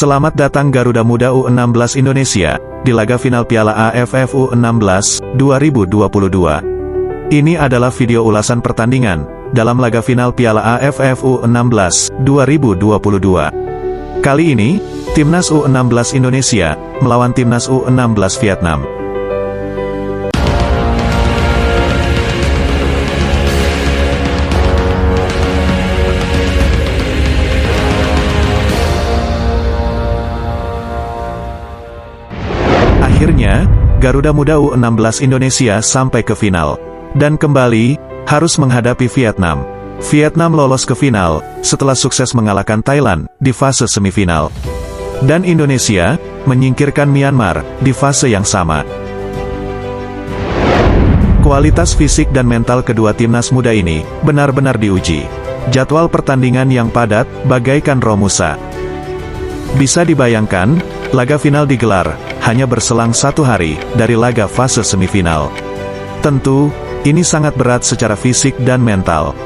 Selamat datang Garuda Muda U16 Indonesia, di laga final Piala AFF U16, 2022. Ini adalah video ulasan pertandingan, dalam laga final Piala AFF U16, 2022. Kali ini, Timnas U16 Indonesia, melawan Timnas U16 Vietnam. Akhirnya, Garuda Muda U16 Indonesia sampai ke final. Dan kembali, harus menghadapi Vietnam. Vietnam lolos ke final, setelah sukses mengalahkan Thailand, di fase semifinal. Dan Indonesia, menyingkirkan Myanmar, di fase yang sama. Kualitas fisik dan mental kedua timnas muda ini, benar-benar diuji. Jadwal pertandingan yang padat, bagaikan Romusa. Bisa dibayangkan, laga final digelar, hanya berselang 1 hari, dari laga fase semifinal. Tentu, ini sangat berat secara fisik dan mental.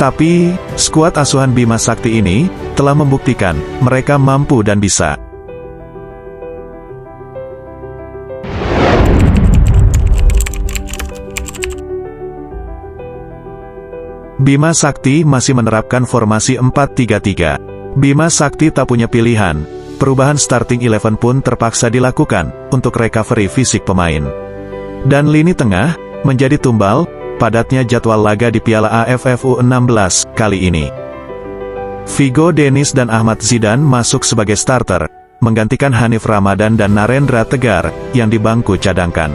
Tapi, skuad asuhan Bima Sakti ini, telah membuktikan, mereka mampu dan bisa. Bima Sakti masih menerapkan formasi 4-3-3. Bima Sakti tak punya pilihan. Perubahan starting 11 pun terpaksa dilakukan, untuk recovery fisik pemain. Dan lini tengah, menjadi tumbal, padatnya jadwal laga di Piala AFF U16, kali ini. Vigo Dennis dan Ahmad Zidane masuk sebagai starter, menggantikan Hanif Ramadan dan Narendra Tegar, yang di bangku cadangkan.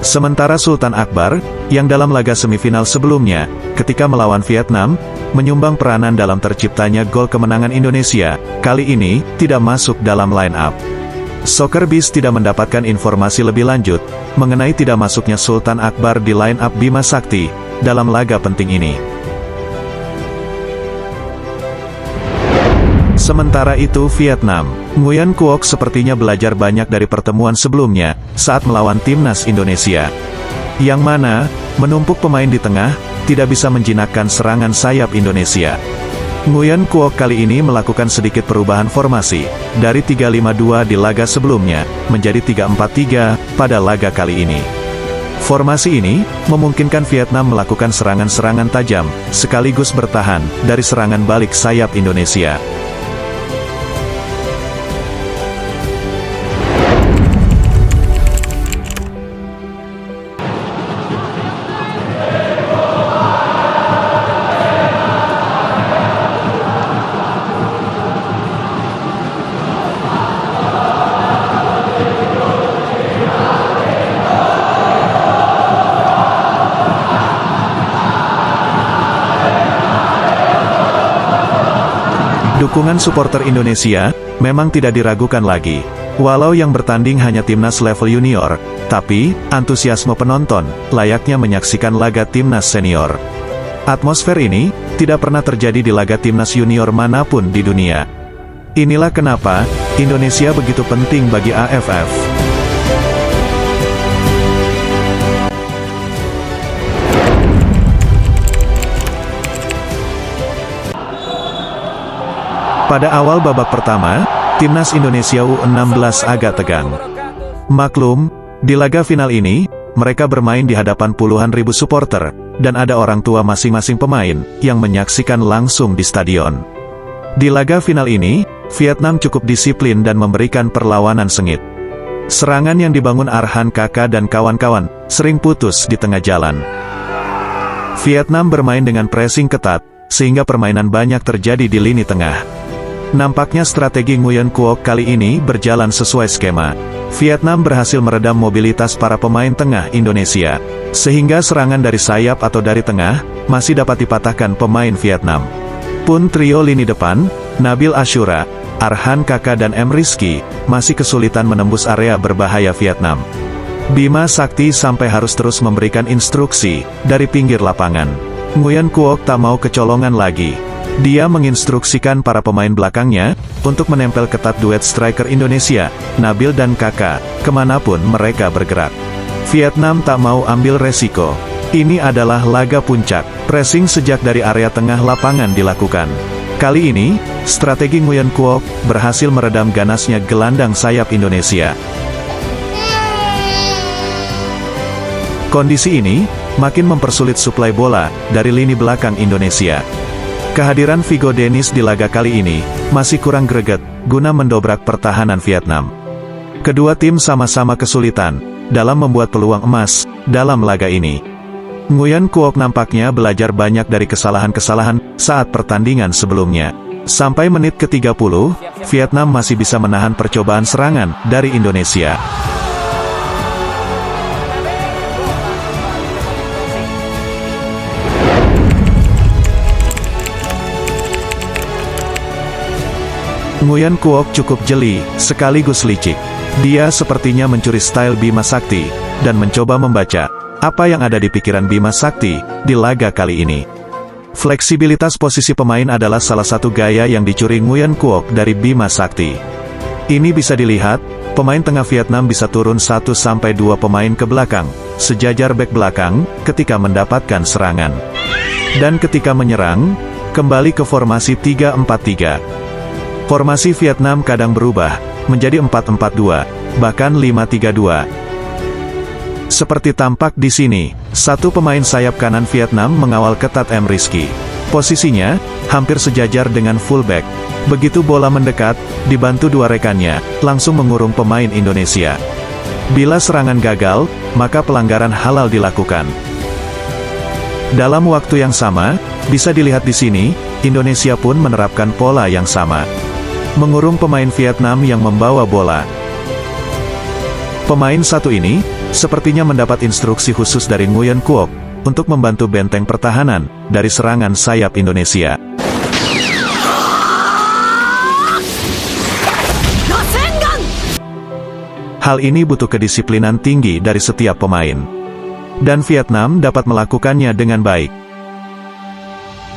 Sementara Sultan Akbar, yang dalam laga semifinal sebelumnya, ketika melawan Vietnam, menyumbang peranan dalam terciptanya gol kemenangan Indonesia, kali ini, tidak masuk dalam line-up. Soccerbiz tidak mendapatkan informasi lebih lanjut, mengenai tidak masuknya Sultan Akbar di line-up Bima Sakti, dalam laga penting ini. Sementara itu Vietnam, Nguyen Quoc sepertinya belajar banyak dari pertemuan sebelumnya, saat melawan timnas Indonesia. Yang mana, menumpuk pemain di tengah, tidak bisa menjinakkan serangan sayap Indonesia. Nguyen Quoc kali ini melakukan sedikit perubahan formasi, dari 3-5-2 di laga sebelumnya, menjadi 3-4-3, pada laga kali ini. Formasi ini, memungkinkan Vietnam melakukan serangan-serangan tajam, sekaligus bertahan, dari serangan balik sayap Indonesia. Dukungan supporter Indonesia, memang tidak diragukan lagi. Walau yang bertanding hanya timnas level junior, tapi, antusiasme penonton, layaknya menyaksikan laga timnas senior. Atmosfer ini, tidak pernah terjadi di laga timnas junior manapun di dunia. Inilah kenapa, Indonesia begitu penting bagi AFF. Pada awal babak pertama, timnas Indonesia U16 agak tegang. Maklum, di laga final ini, mereka bermain di hadapan puluhan ribu supporter, dan ada orang tua masing-masing pemain, yang menyaksikan langsung di stadion. Di laga final ini, Vietnam cukup disiplin dan memberikan perlawanan sengit. Serangan yang dibangun Arhan Kakak dan kawan-kawan, sering putus di tengah jalan. Vietnam bermain dengan pressing ketat, sehingga permainan banyak terjadi di lini tengah. Nampaknya strategi Nguyen Quoc kali ini berjalan sesuai skema. Vietnam berhasil meredam mobilitas para pemain tengah Indonesia, sehingga serangan dari sayap atau dari tengah, masih dapat dipatahkan pemain Vietnam. Pun trio lini depan, Nabil Ashura, Arhan Kakak dan M. Rizky, masih kesulitan menembus area berbahaya Vietnam. Bima Sakti sampai harus terus memberikan instruksi, dari pinggir lapangan. Nguyen Quoc tak mau kecolongan lagi. Dia menginstruksikan para pemain belakangnya, untuk menempel ketat duet striker Indonesia, Nabil dan Kakak, kemanapun mereka bergerak. Vietnam tak mau ambil resiko. Ini adalah laga puncak, pressing sejak dari area tengah lapangan dilakukan. Kali ini, strategi Nguyen Quoc berhasil meredam ganasnya gelandang sayap Indonesia. Kondisi ini makin mempersulit suplai bola dari lini belakang Indonesia. Kehadiran Vigo Dennis di laga kali ini masih kurang greget guna mendobrak pertahanan Vietnam. Kedua tim sama-sama kesulitan dalam membuat peluang emas dalam laga ini. Nguyen Quoc nampaknya belajar banyak dari kesalahan-kesalahan saat pertandingan sebelumnya. Sampai menit ke-30, Vietnam masih bisa menahan percobaan serangan dari Indonesia. Nguyen Quoc cukup jeli, sekaligus licik. Dia sepertinya mencuri style Bima Sakti, dan mencoba membaca apa yang ada di pikiran Bima Sakti di laga kali ini. Fleksibilitas posisi pemain adalah salah satu gaya yang dicuri Nguyen Quoc dari Bima Sakti. Ini bisa dilihat, pemain tengah Vietnam bisa turun 1-2 pemain ke belakang, sejajar bek belakang, ketika mendapatkan serangan. Dan ketika menyerang, kembali ke formasi 3-4-3. Formasi Vietnam kadang berubah menjadi 4-4-2, bahkan 5-3-2. Seperti tampak di sini, satu pemain sayap kanan Vietnam mengawal ketat M. Rizky. Posisinya hampir sejajar dengan fullback. Begitu bola mendekat, dibantu dua rekannya, langsung mengurung pemain Indonesia. Bila serangan gagal, maka pelanggaran halal dilakukan. Dalam waktu yang sama, bisa dilihat di sini, Indonesia pun menerapkan pola yang sama. Mengurung pemain Vietnam yang membawa bola. Pemain satu ini sepertinya mendapat instruksi khusus dari Nguyen Quoc untuk membantu benteng pertahanan dari serangan sayap Indonesia. Hal ini butuh kedisiplinan tinggi dari setiap pemain. Dan Vietnam dapat melakukannya dengan baik.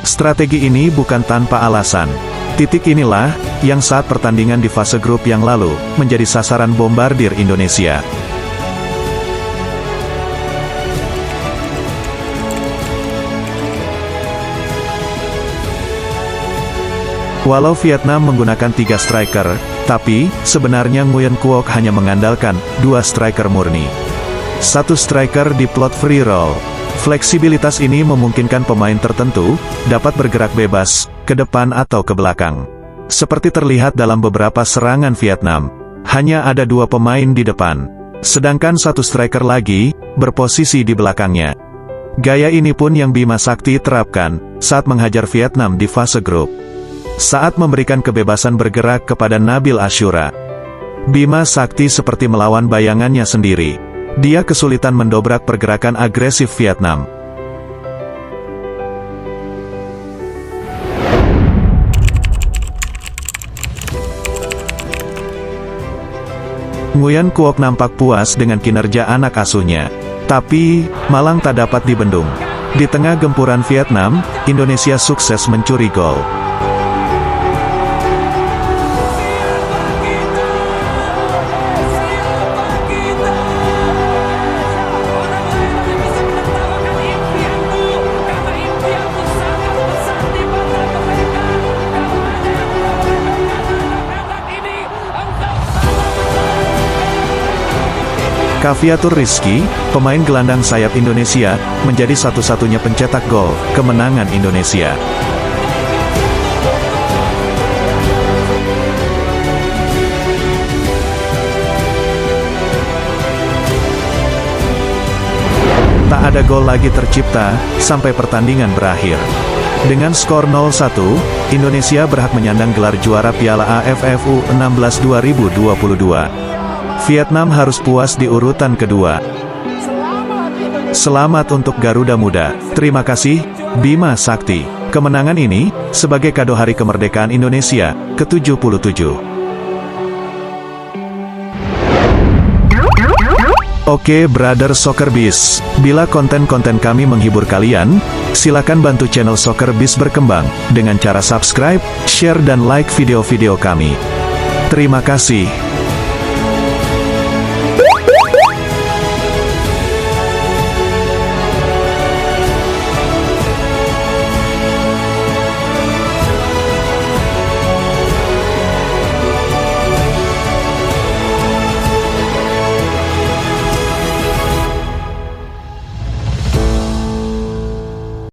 Strategi ini bukan tanpa alasan. Titik inilah yang saat pertandingan di fase grup yang lalu menjadi sasaran bombardir Indonesia. Walau Vietnam menggunakan 3 striker, tapi sebenarnya Nguyen Quoc hanya mengandalkan 2 striker murni. 1 striker di plot free roll. Fleksibilitas ini memungkinkan pemain tertentu dapat bergerak bebas ke depan atau ke belakang. Seperti terlihat dalam beberapa serangan Vietnam, hanya ada 2 pemain di depan, sedangkan 1 striker lagi berposisi di belakangnya. Gaya ini pun yang Bima Sakti terapkan saat menghajar Vietnam di fase grup. Saat memberikan kebebasan bergerak kepada Nabil Ashura, Bima Sakti seperti melawan bayangannya sendiri. Dia kesulitan mendobrak pergerakan agresif Vietnam. Nguyen Quoc nampak puas dengan kinerja anak asuhnya. Tapi, malang tak dapat dibendung. Di tengah gempuran Vietnam, Indonesia sukses mencuri gol. Caviatur Rizky, pemain gelandang sayap Indonesia, menjadi satu-satunya pencetak gol kemenangan Indonesia. Tak ada gol lagi tercipta sampai pertandingan berakhir. Dengan skor 0-1, Indonesia berhak menyandang gelar juara Piala AFF U16 2022. Vietnam harus puas di urutan kedua. Selamat untuk Garuda Muda. Terima kasih, Bima Sakti. Kemenangan ini, sebagai kado Hari Kemerdekaan Indonesia, ke-77. Oke Brother Soccer Biz, bila konten-konten kami menghibur kalian, silakan bantu channel Soccer Biz berkembang, dengan cara subscribe, share dan like video-video kami. Terima kasih.